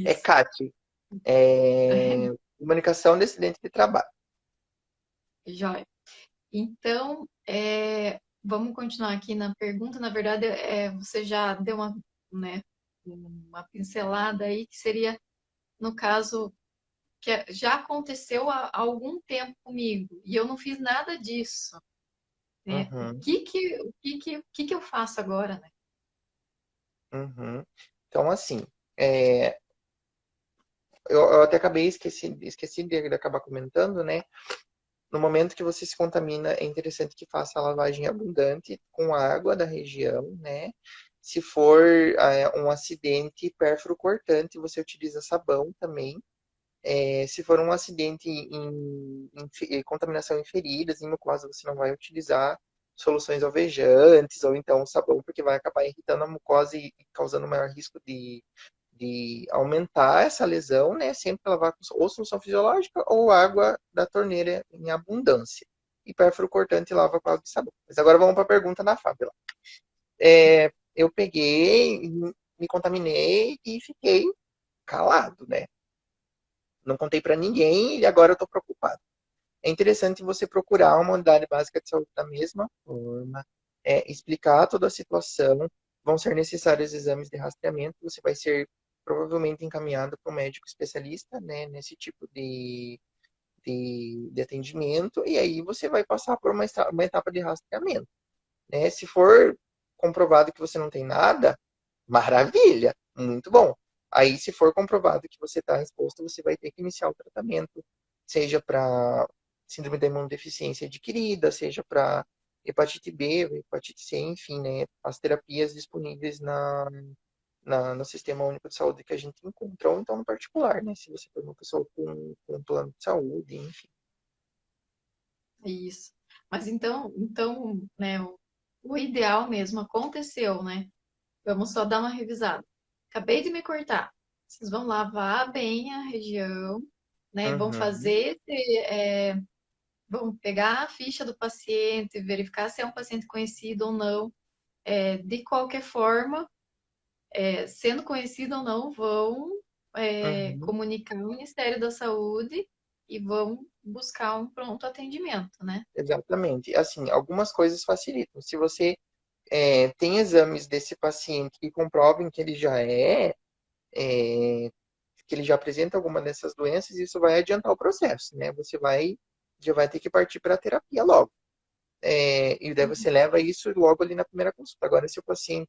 É Isso. CAT. É Comunicação de Acidente de Trabalho. Joia. Então, vamos continuar aqui na pergunta. Na verdade, você já deu né, uma pincelada aí, que seria, no caso, que já aconteceu há algum tempo comigo e eu não fiz nada disso, né? Uhum, O que que eu faço agora, né? uhum. Então, assim, é, eu até esqueci de acabar comentando, né? No momento que você se contamina, é interessante que faça a lavagem abundante com água da região, né? Se for um acidente pérfuro cortante, você utiliza sabão também. Se for um acidente em contaminação em feridas, em mucosa, você não vai utilizar soluções alvejantes ou então sabão, porque vai acabar irritando a mucosa e causando maior risco de aumentar essa lesão, né? Sempre lavar com ou solução fisiológica ou água da torneira em abundância. E pérfuro cortante lava com água e sabão. Mas agora vamos para a pergunta da Fábio. Eu peguei, me contaminei e fiquei calado, né? Não contei para ninguém e agora eu estou preocupado. É interessante você procurar uma unidade básica de saúde da mesma forma, explicar toda a situação. Vão ser necessários exames de rastreamento. Você vai ser provavelmente encaminhado para um médico especialista, né, nesse tipo de atendimento. E aí você vai passar por uma etapa de rastreamento. Né? Se for comprovado que você não tem nada, maravilha, muito bom. Aí, se for comprovado que você está exposto, você vai ter que iniciar o tratamento, seja para síndrome da imunodeficiência adquirida, seja para hepatite B, hepatite C, enfim, né? As terapias disponíveis no Sistema Único de Saúde que a gente encontra, ou então no particular, né? Se você for uma pessoa com um plano de saúde, enfim. Isso. Mas então, né, o ideal mesmo aconteceu, né? Vamos só dar uma revisada. Acabei de me cortar. Vocês vão lavar bem a região, né? Vão Uhum, fazer, vão pegar a ficha do paciente, verificar se é um paciente conhecido ou não. De qualquer forma, sendo conhecido ou não, vão uhum. comunicar ao Ministério da Saúde e vão buscar um pronto atendimento, né? Exatamente. Assim, algumas coisas facilitam. Se você tem exames desse paciente que comprovem que ele já apresenta alguma dessas doenças, isso vai adiantar o processo, né? Já vai ter que partir para a terapia logo. E daí você leva isso logo ali na primeira consulta. Agora, se o paciente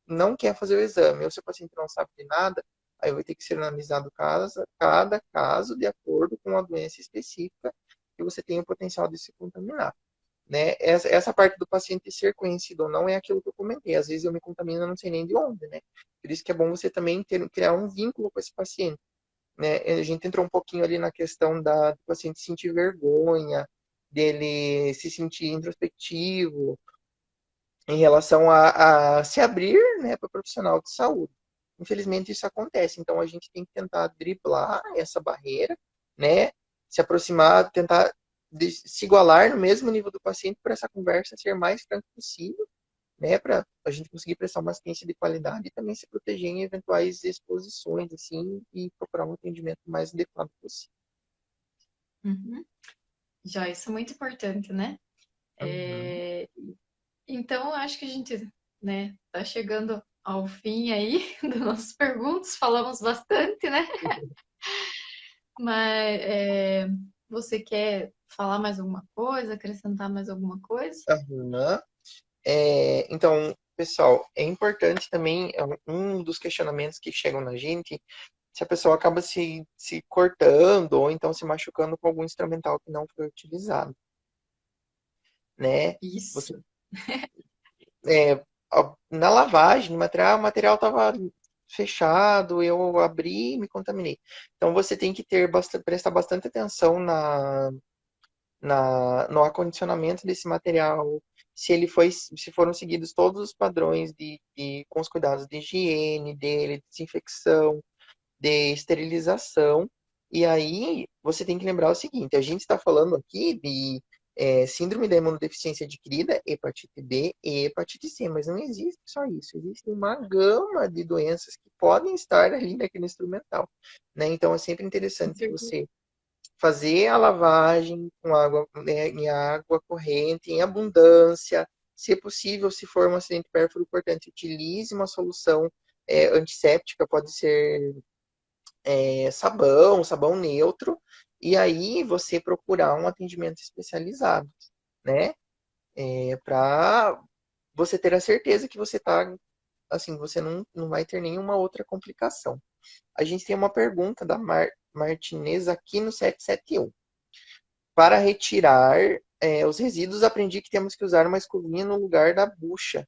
não quer fazer o exame, ou se o paciente não sabe de nada, aí vai ter que ser analisado cada caso de acordo com a doença específica que você tem o potencial de se contaminar. Né? Essa parte do paciente ser conhecido ou não é aquilo que eu comentei. Às vezes eu me contamino e não sei nem de onde, né? Por isso que é bom você também criar um vínculo com esse paciente, né? A gente entrou um pouquinho ali na questão do paciente sentir vergonha, dele se sentir introspectivo em relação a se abrir, né, para o profissional de saúde. Infelizmente isso acontece, então a gente tem que tentar driblar essa barreira, né? Se aproximar, tentar se igualar no mesmo nível do paciente para essa conversa ser mais franca possível, né? Para a gente conseguir prestar uma assistência de qualidade e também se proteger em eventuais exposições, assim, e procurar um atendimento mais adequado possível. Uhum. Já isso é muito importante, né? Uhum. É, Então, eu acho que a gente, né, tá chegando ao fim aí das nossas perguntas. Falamos bastante, né? Mas você quer falar mais alguma coisa, acrescentar mais alguma coisa? Uhum. Então, pessoal, é importante também, um dos questionamentos que chegam na gente, se a pessoa acaba se cortando ou então se machucando com algum instrumental que não foi utilizado, né? Isso. Você, é, na lavagem, o material estava fechado, eu abri e me contaminei. Então, você tem que prestar bastante atenção no acondicionamento desse material, se foram seguidos todos os padrões com os cuidados de higiene dele, desinfecção, de esterilização. E aí você tem que lembrar o seguinte: a gente está falando aqui de síndrome da imunodeficiência adquirida, hepatite B e hepatite C, mas não existe só isso, existe uma gama de doenças que podem estar ali naquele instrumental, né? Então é sempre Com interessante certeza. você fazer a lavagem com água, né, em água corrente, em abundância. Se possível, se for um acidente pérfuro cortante, utilize uma solução antisséptica, pode ser sabão neutro, e aí você procurar um atendimento especializado, né? Para você ter a certeza que você tá, assim, você não vai ter nenhuma outra complicação. A gente tem uma pergunta da Martinez aqui no 771. Para retirar os resíduos, aprendi que temos que usar uma escovinha no lugar da bucha.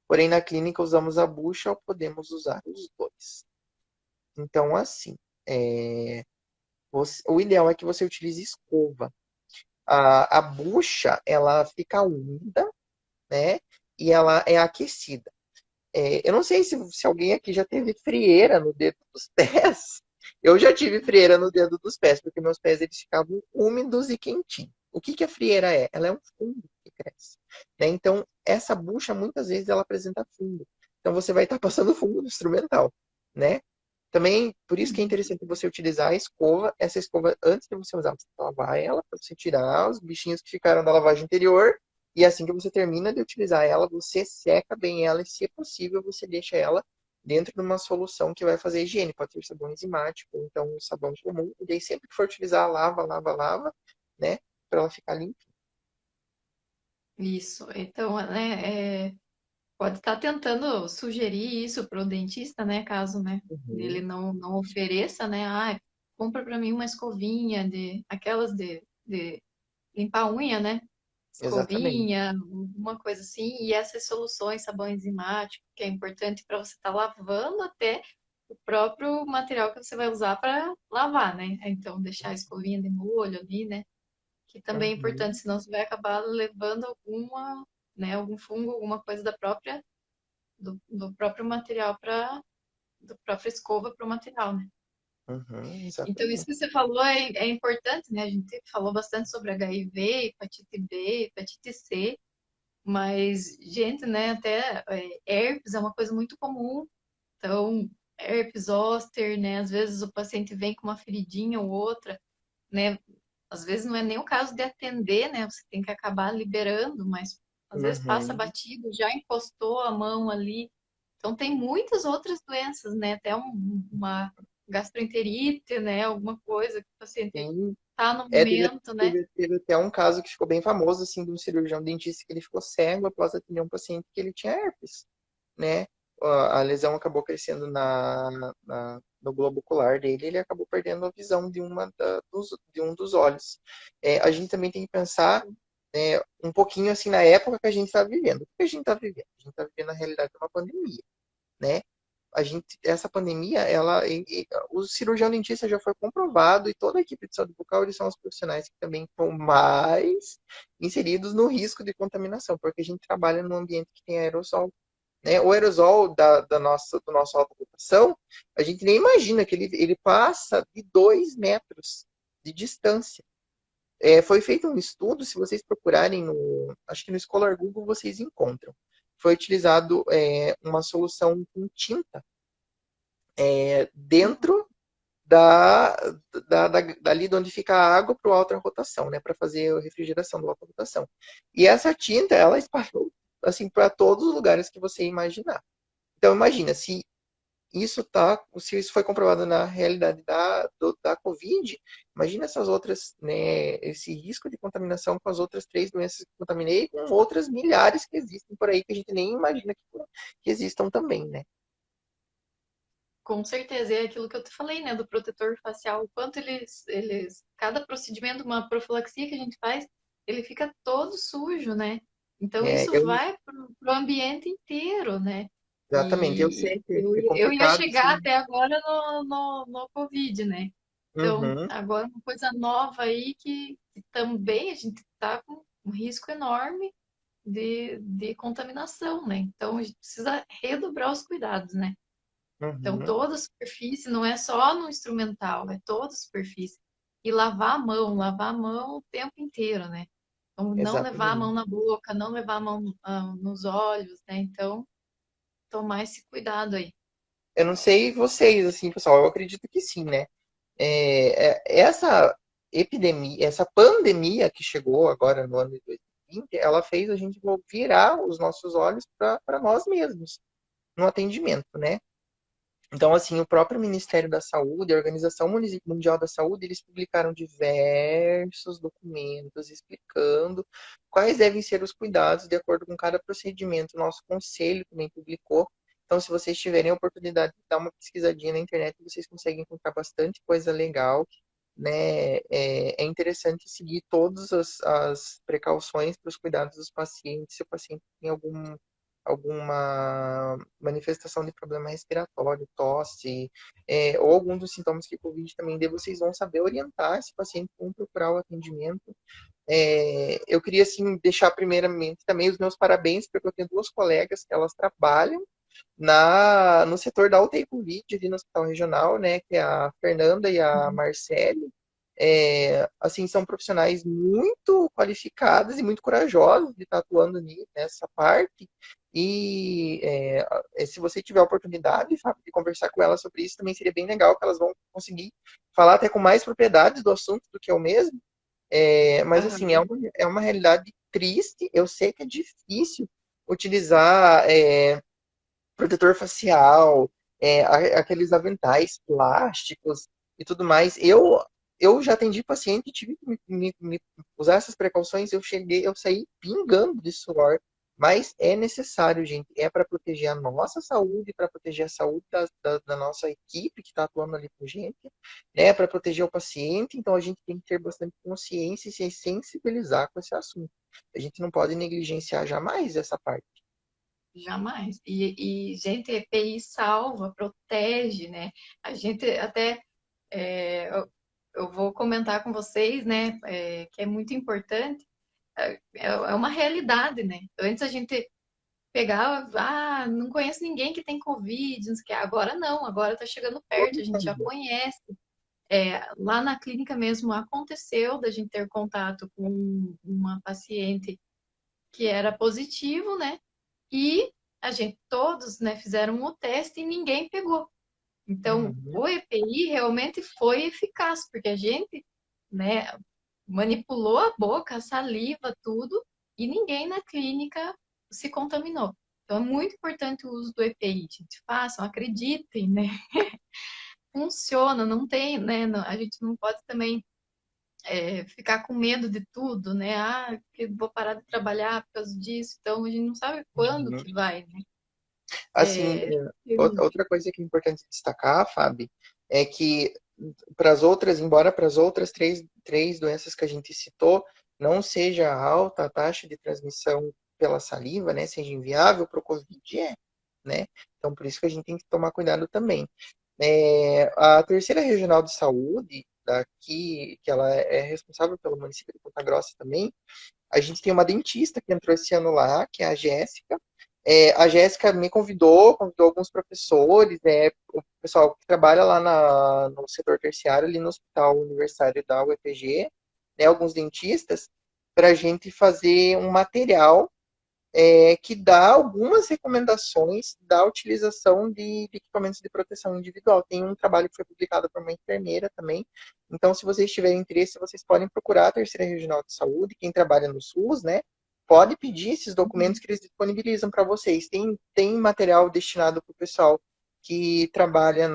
Porém, na clínica usamos a bucha ou podemos usar os dois. Então, assim, é, o ideal é que você utilize escova. A bucha, ela fica úmida, né? E ela é aquecida. Eu não sei se alguém aqui já teve frieira no dedo dos pés. Eu já tive frieira no dedo dos pés, porque meus pés eles ficavam úmidos e quentinhos. O que a frieira é? Ela é um fungo que cresce, né? Então, essa bucha, muitas vezes, ela apresenta fungo. Então, você vai estar passando fungo no instrumental, né? Também, por isso que é interessante você utilizar a escova. Essa escova, antes de você usar, você lavar ela, para você tirar os bichinhos que ficaram da lavagem anterior. E assim que você termina de utilizar ela, você seca bem ela e, se é possível, você deixa ela dentro de uma solução que vai fazer higiene. Pode ser sabão enzimático, ou então um sabão comum. E daí, sempre que for utilizar, lava, lava, lava, né? Para ela ficar limpa. Isso. Então, né, pode estar tentando sugerir isso para o dentista, né, caso, né, ele Uhum. não ofereça, né, ah, compra para mim uma escovinha aquelas de limpar a unha, né, Exatamente. escovinha, uma coisa assim, e essas soluções, sabão enzimático, que é importante para você estar lavando até o próprio material que você vai usar para lavar, né? Então, deixar a escovinha de molho ali, né? Que também é Uhum. importante, senão você vai acabar levando né, algum fungo, alguma coisa do próprio material para do próprio escova para o material, né? Uhum. Então, isso Exatamente. que você falou é importante, né? A gente falou bastante sobre HIV, hepatite B, hepatite C, mas, gente, né, até herpes é uma coisa muito comum. Então, herpes zoster, né? Às vezes o paciente vem com uma feridinha ou outra, né? Às vezes não é nem o caso de atender, né? Você tem que acabar liberando, mas às vezes passa Uhum. batido, já encostou a mão ali. Então, tem muitas outras doenças, né? Até uma gastroenterite, né? Alguma coisa que o paciente Sim. tá no Teve, momento, né? teve até um caso que ficou bem famoso, assim, de um cirurgião dentista que ele ficou cego após atender um paciente que ele tinha herpes, né? A lesão acabou crescendo no globo ocular dele, ele acabou perdendo a visão de um dos olhos. A gente também tem que pensar um pouquinho assim na época que a gente está vivendo. O que a gente está vivendo? A gente está vivendo a realidade de uma pandemia, né? Essa pandemia, o cirurgião dentista já foi comprovado, e toda a equipe de saúde bucal, eles são os profissionais que também estão mais inseridos no risco de contaminação, porque a gente trabalha num ambiente que tem aerossol, né? O aerosol do nosso alta rotação, a gente nem imagina que ele passa de 2 metros de distância. Foi feito um estudo, se vocês procurarem acho que no Scholar Google vocês encontram. Foi utilizado uma solução com tinta dentro da, dali de onde fica a água para o alta rotação, né, para fazer a refrigeração do alta rotação. E essa tinta, ela espalhou assim para todos os lugares que você imaginar. Então imagina, se isso foi comprovado na realidade da Covid, imagina essas outras, né, esse risco de contaminação com as outras 3 doenças que contaminei, e com outras milhares que existem por aí que a gente nem imagina que existam também, né? Com certeza, é aquilo que eu te falei, né, do protetor facial, o quanto cada procedimento, uma profilaxia que a gente faz, ele fica todo sujo, né? Então É, isso eu, vai pro ambiente inteiro, né? exatamente, eu sei E que eu, é eu ia complicado, chegar assim. até agora no Covid, né? Então, Uhum. agora uma coisa nova aí que também a gente tá com um risco enorme de contaminação, né? Então a gente precisa redobrar os cuidados, né? Então, Uhum. toda a superfície, não é só no instrumental, é toda a superfície. E lavar a mão o tempo inteiro, né? Então, não levar a mão Exatamente. na boca, não levar a mão nos olhos, né? Então, tomar esse cuidado aí. Eu não sei vocês, assim, pessoal, eu acredito que sim, né? Essa epidemia, essa pandemia que chegou agora no ano de 2020, ela fez a gente virar os nossos olhos para nós mesmos no atendimento, né? Então, assim, o próprio Ministério da Saúde, a Organização Mundial da Saúde, eles publicaram diversos documentos explicando quais devem ser os cuidados de acordo com cada procedimento. O nosso conselho também publicou. Então, se vocês tiverem a oportunidade de dar uma pesquisadinha na internet, vocês conseguem encontrar bastante coisa legal, né? É interessante seguir todas as precauções para os cuidados dos pacientes. Se o paciente tem alguma manifestação de problema respiratório, tosse, ou algum dos sintomas que o Covid também dê, vocês vão saber orientar esse paciente como procurar o atendimento. Eu queria, assim, deixar primeiramente também os meus parabéns, porque eu tenho duas colegas que elas trabalham no setor da UTI Covid, ali no Hospital Regional, né, que é a Fernanda e a Uhum. Marcele. Assim, são profissionais muito qualificadas e muito corajosos de estar atuando nessa parte. E se você tiver a oportunidade, sabe, de conversar com elas sobre isso, também seria bem legal, que elas vão conseguir falar até com mais propriedade do assunto do que eu mesmo. Mas, assim, Aham. é uma realidade triste. Eu sei que é difícil utilizar protetor facial, aqueles aventais plásticos e tudo mais. Eu já atendi paciente, tive que usar essas precauções, eu saí pingando de suor, mas é necessário, gente, é para proteger a nossa saúde, para proteger a saúde da nossa equipe que está atuando ali com gente, né, para proteger o paciente, então a gente tem que ter bastante consciência e se sensibilizar com esse assunto. A gente não pode negligenciar jamais essa parte. Jamais. Gente, EPI salva, protege, né? A gente até, eu vou comentar com vocês, né, que é muito importante, é uma realidade, né? Antes a gente pegava, não conheço ninguém que tem Covid, não sei o que. Agora não, agora tá chegando perto, a gente já conhece. Lá na clínica mesmo aconteceu da gente ter contato com uma paciente que era positivo, né? E a gente todos, né, fizeram o teste e ninguém pegou. Então, Uhum. o EPI realmente foi eficaz, porque a gente, né, manipulou a boca, a saliva, tudo, e ninguém na clínica se contaminou. Então, é muito importante o uso do EPI, gente. Façam, acreditem, né? Funciona, não tem, né? A gente não pode também ficar com medo de tudo, né? Que vou parar de trabalhar por causa disso. Então, a gente não sabe quando Uhum. que vai, né? Assim, outra coisa que é importante destacar, Fábio, é que para as outras, embora para as outras três doenças que a gente citou, não seja alta a taxa de transmissão pela saliva, né, seja inviável para o Covid, né? Então, por isso que a gente tem que tomar cuidado também. A Terceira Regional de Saúde, daqui, que ela é responsável pelo município de Ponta Grossa também, a gente tem uma dentista que entrou esse ano lá, que é a Jéssica. A Jéssica me convidou alguns professores, o pessoal que trabalha lá no setor terciário, ali no Hospital Universitário da UEPG, né, alguns dentistas, para a gente fazer um material que dá algumas recomendações da utilização de equipamentos de proteção individual. Tem um trabalho que foi publicado por uma enfermeira também. Então, se vocês tiverem interesse, vocês podem procurar a Terceira Regional de Saúde, quem trabalha no SUS, né? Pode pedir esses documentos que eles disponibilizam para vocês. Tem material destinado para o pessoal que trabalha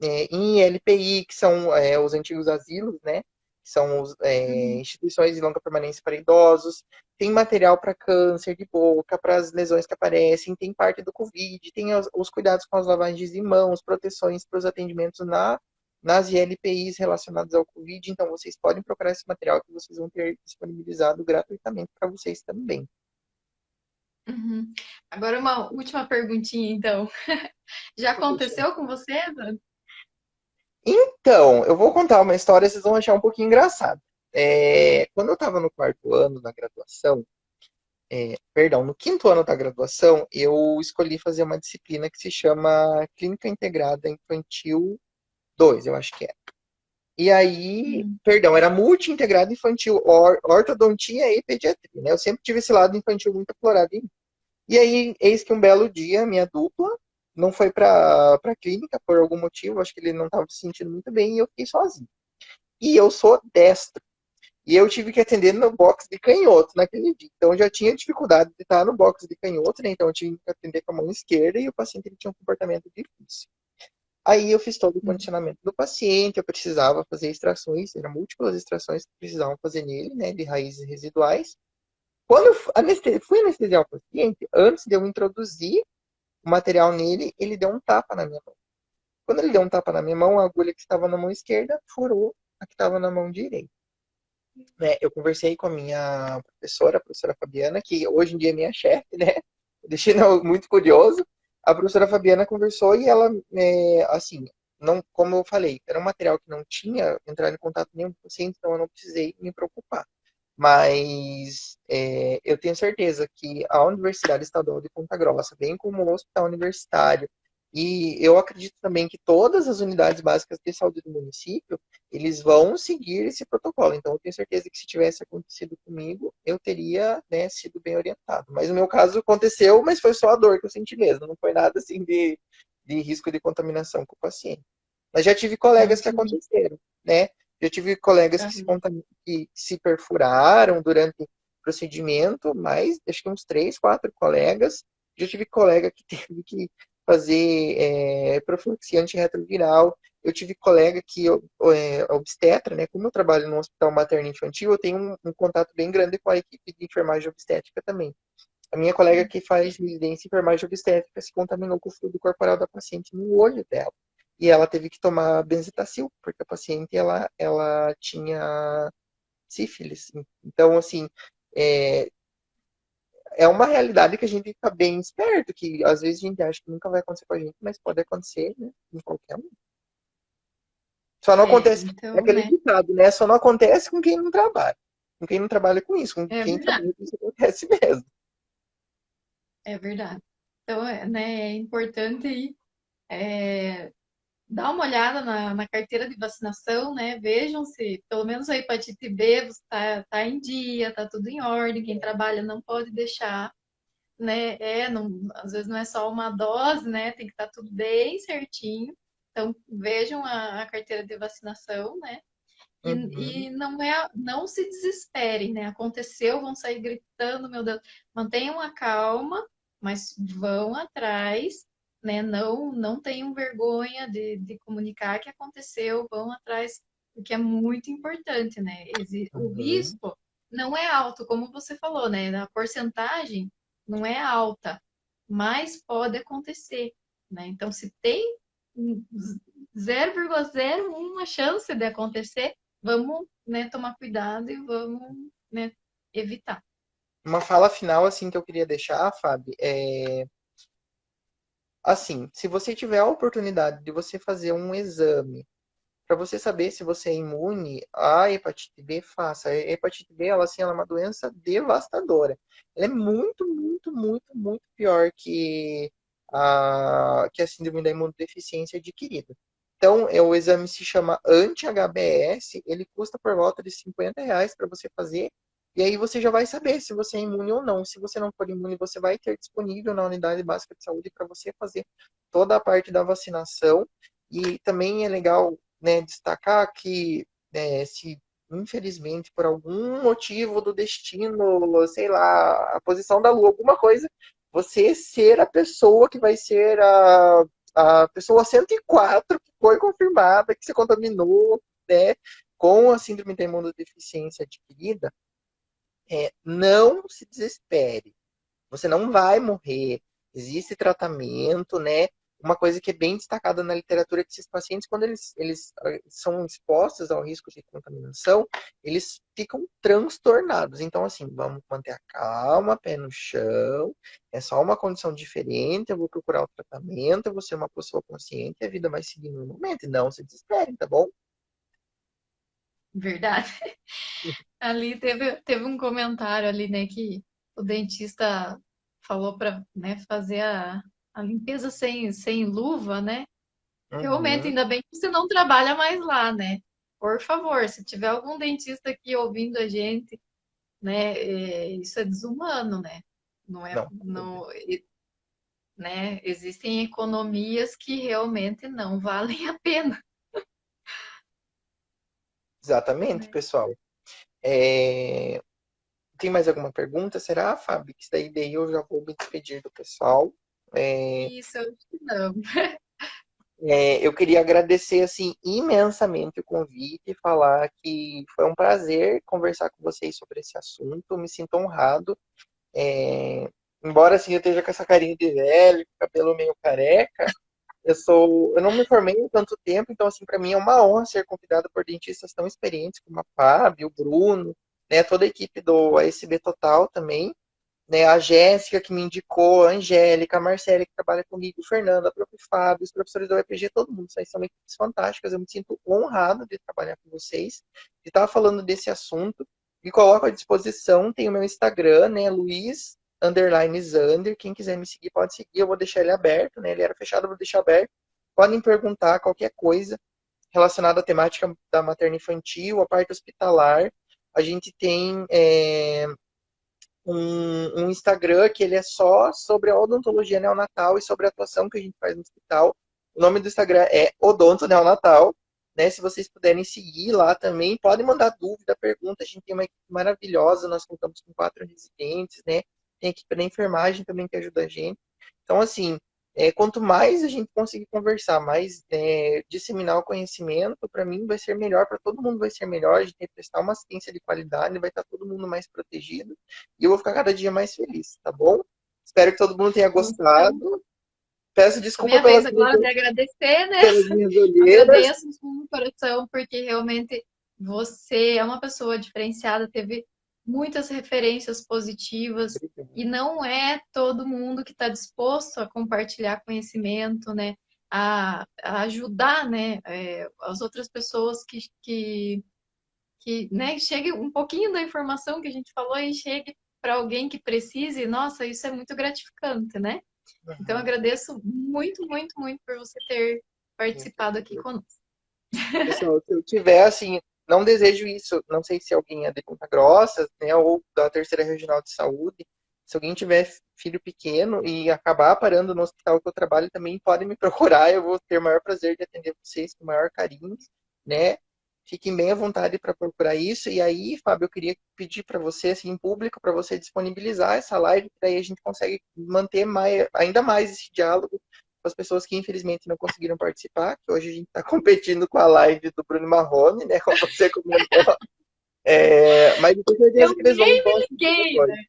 em LPI, que são os antigos asilos, né? Que são Uhum. instituições de longa permanência para idosos. Tem material para câncer de boca, para as lesões que aparecem, tem parte do Covid, tem os cuidados com as lavagens de mãos, proteções para os atendimentos nas ILPIs relacionadas ao Covid. Então, vocês podem procurar esse material que vocês vão ter disponibilizado gratuitamente para vocês também. Uhum. Agora uma última perguntinha, então. Já aconteceu com você, Evandro? Então, eu vou contar uma história, vocês vão achar um pouquinho engraçado. Quando eu estava no quarto ano da graduação, perdão, no quinto ano da graduação, eu escolhi fazer uma disciplina que se chama Clínica Integrada Infantil 2, eu acho que é. E aí, Hum. perdão, era multi-integrado infantil, ortodontia e pediatria, né? Eu sempre tive esse lado infantil muito aflorado em mim. E aí, eis que um belo dia, minha dupla não foi para clínica por algum motivo, acho que ele não estava se sentindo muito bem e eu fiquei sozinho. E eu sou destro. E eu tive que atender no box de canhoto naquele dia. Então eu já tinha dificuldade de estar no box de canhoto, né? Então eu tive que atender com a mão esquerda e o paciente ele tinha um comportamento difícil. Aí eu fiz todo o Hum. condicionamento do paciente, eu precisava fazer extrações, eram múltiplas extrações que precisavam fazer nele, né, de raízes residuais. Quando eu fui anestesiar o paciente, antes de eu introduzir o material nele, ele deu um tapa na minha mão. Quando ele deu um tapa na minha mão, a agulha que estava na mão esquerda furou a que estava na mão direita. Né? Eu conversei com a minha professora, a professora Fabiana, que hoje em dia é minha chefe, né? Eu deixei muito curioso. A professora Fabiana conversou e ela, assim, não, como eu falei, era um material que não tinha entrado em contato nenhum com o paciente, então eu não precisei me preocupar. Mas eu tenho certeza que a Universidade Estadual de Ponta Grossa, bem como o Hospital Universitário, e eu acredito também que todas as unidades básicas de saúde do município, eles vão seguir esse protocolo. Então, eu tenho certeza que se tivesse acontecido comigo, eu teria, né, sido bem orientado. Mas no meu caso aconteceu, mas foi só a dor que eu senti mesmo, não foi nada assim de risco de contaminação com o paciente. Mas já tive Não, colegas que entendi. aconteceram, né? Já tive colegas Aham. que se perfuraram durante o procedimento, mas acho que uns 3, 4 colegas. Já tive colega que teve que fazer profilaxia antirretroviral. Eu tive colega que obstetra, né? Como eu trabalho no hospital materno-infantil, eu tenho um contato bem grande com a equipe de enfermagem obstétrica também. A minha colega que faz residência em enfermagem obstétrica se contaminou com o fluido corporal da paciente no olho dela. E ela teve que tomar benzetacil, porque a paciente ela tinha sífilis. Então, assim, é, é uma realidade que a gente fica bem esperto, que às vezes a gente acha que nunca vai acontecer com a gente, mas pode acontecer, né? Em qualquer um. Só não acontece, é Então, aquele né? ditado, né? Só não acontece com quem não trabalha. Com quem não trabalha com isso, com É quem verdade. trabalha com isso acontece mesmo. É verdade. Então, né, é importante aí, é, dar uma olhada na carteira de vacinação, né? Vejam se, pelo menos a hepatite B está em dia, está tudo em ordem. Quem trabalha não pode deixar, né? Não, às vezes não é só uma dose, né? Tem que estar tudo bem certinho. Então, vejam a carteira de vacinação, né? Uhum, E não se desesperem, né? Aconteceu, vão sair gritando, meu Deus. Mantenham a calma, mas vão atrás, né? Não tenham vergonha de comunicar que aconteceu, vão atrás, porque é muito importante, né? O uhum, risco não é alto, como você falou, né? A porcentagem não é alta, mas pode acontecer, né? Então, se tem 0,01 chance de acontecer, vamos, né, tomar cuidado e vamos, né, evitar. uma fala final assim que eu queria deixar, Fábio, assim, se você tiver a oportunidade de você fazer um exame para você saber se você é imune à hepatite B, faça. A hepatite B, ela, assim, ela é uma doença devastadora. Ela é muito, muito, muito, muito pior que a síndrome da imunodeficiência adquirida. Então, o exame se chama anti-HBS, ele custa por volta de R$ 50 para você fazer, e aí você já vai saber se você é imune ou não. Se você não for imune, você vai ter disponível na unidade básica de saúde para você fazer toda a parte da vacinação. E também é legal, né, destacar que se infelizmente por algum motivo do destino, sei lá, a posição da Lua, alguma coisa, você ser a pessoa que vai ser a pessoa 104 que foi confirmada que se contaminou, né, com a síndrome da imunodeficiência adquirida, não se desespere. Você não vai morrer. Existe tratamento, né? Uma coisa que é bem destacada na literatura é que esses pacientes, quando eles são expostos ao risco de contaminação, eles ficam transtornados. Então, assim, vamos manter a calma, pé no chão. É só uma condição diferente. Eu vou procurar o tratamento. Eu vou ser uma pessoa consciente e a vida vai seguir normalmente. Não se desesperem, tá bom? Verdade. Ali teve um comentário ali, né, que o dentista falou para, né, fazer a limpeza sem luva, né? Realmente, Uhum. ainda bem que você não trabalha mais lá, né? Por favor, se tiver algum dentista aqui ouvindo a gente, né, isso é desumano, né? Não é, Não. não, né? Existem economias que realmente não valem a pena, Exatamente, né? pessoal. É, Tem mais alguma pergunta? Será, Fábio? Que daí eu já vou me despedir do pessoal. É, Isso, eu acho que não. eu queria agradecer assim imensamente o convite e falar que foi um prazer conversar com vocês sobre esse assunto. Eu me sinto honrado. É, Embora assim eu esteja com essa carinha de velho, com o cabelo meio careca, eu não me formei em tanto tempo, então assim para mim é uma honra ser convidado por dentistas tão experientes como a Fábio, o Bruno, né, toda a equipe do ASB Total também, né, a Jéssica que me indicou, a Angélica, a Marcela que trabalha comigo, o Fernando, a própria Fábio, os professores do EPG, todo mundo, vocês são equipes fantásticas, eu me sinto honrado de trabalhar com vocês, de estar falando desse assunto, me coloco à disposição, tem o meu Instagram, né, Luiz _Zander, quem quiser me seguir pode seguir, eu vou deixar ele aberto, né, ele era fechado, eu vou deixar aberto, podem perguntar qualquer coisa relacionada à temática da materno infantil, a parte hospitalar, a gente tem um Instagram que ele é só sobre a odontologia neonatal e sobre a atuação que a gente faz no hospital. O nome do Instagram é Odonto Neonatal. Né? Se vocês puderem seguir lá também, podem mandar dúvida, pergunta. A gente tem uma equipe maravilhosa, nós contamos com 4 residentes, né? Tem a equipe da enfermagem também que ajuda a gente. Então, assim, quanto mais a gente conseguir conversar, mais disseminar o conhecimento, para mim vai ser melhor, para todo mundo vai ser melhor, a gente vai prestar uma assistência de qualidade, vai estar todo mundo mais protegido e eu vou ficar cada dia mais feliz, tá bom? Espero que todo mundo tenha Então, gostado. Peço a desculpa minha vez agora de agradecer, né? pelas minhas olheiras. Agradeço no coração, porque realmente você é uma pessoa diferenciada, teve muitas referências positivas, e não é todo mundo que está disposto a compartilhar conhecimento, né? A ajudar, né? As outras pessoas que né, chegue um pouquinho da informação que a gente falou e chegue para alguém que precise. Nossa, isso é muito gratificante, né? Então, agradeço muito, muito, muito por você ter participado aqui conosco. Pessoal, se eu tiver, assim, não desejo isso, não sei se alguém é de Ponta Grossa, né, ou da Terceira Regional de Saúde, se alguém tiver filho pequeno e acabar parando no hospital que eu trabalho, também pode me procurar, eu vou ter o maior prazer de atender vocês com o maior carinho, né? Fiquem bem à vontade para procurar isso. E aí, Fábio, eu queria pedir para você, assim, em público, para você disponibilizar essa live, que daí a gente consegue manter ainda mais esse diálogo com as pessoas que infelizmente não conseguiram participar, que hoje a gente está competindo com a live do Bruno Marrone, né? Como você comentou. Mas eu tenho Eu certeza que eles vão nem me assistir liguei, depois. né?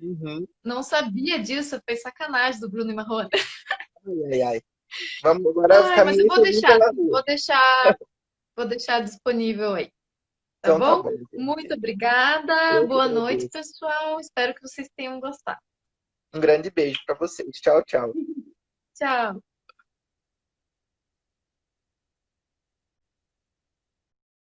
Uhum. Não sabia disso, foi sacanagem do Bruno e Marrone. Ai, ai, ai. Vamos agora Ai, mas eu caminhar sozinho pela rua. vou deixar disponível aí, tá Então tá bom? bom, Muito gente. obrigada, Eu que boa noite, agradeço. pessoal. Espero que vocês tenham gostado. Um grande beijo para vocês. Tchau, tchau. Tchau.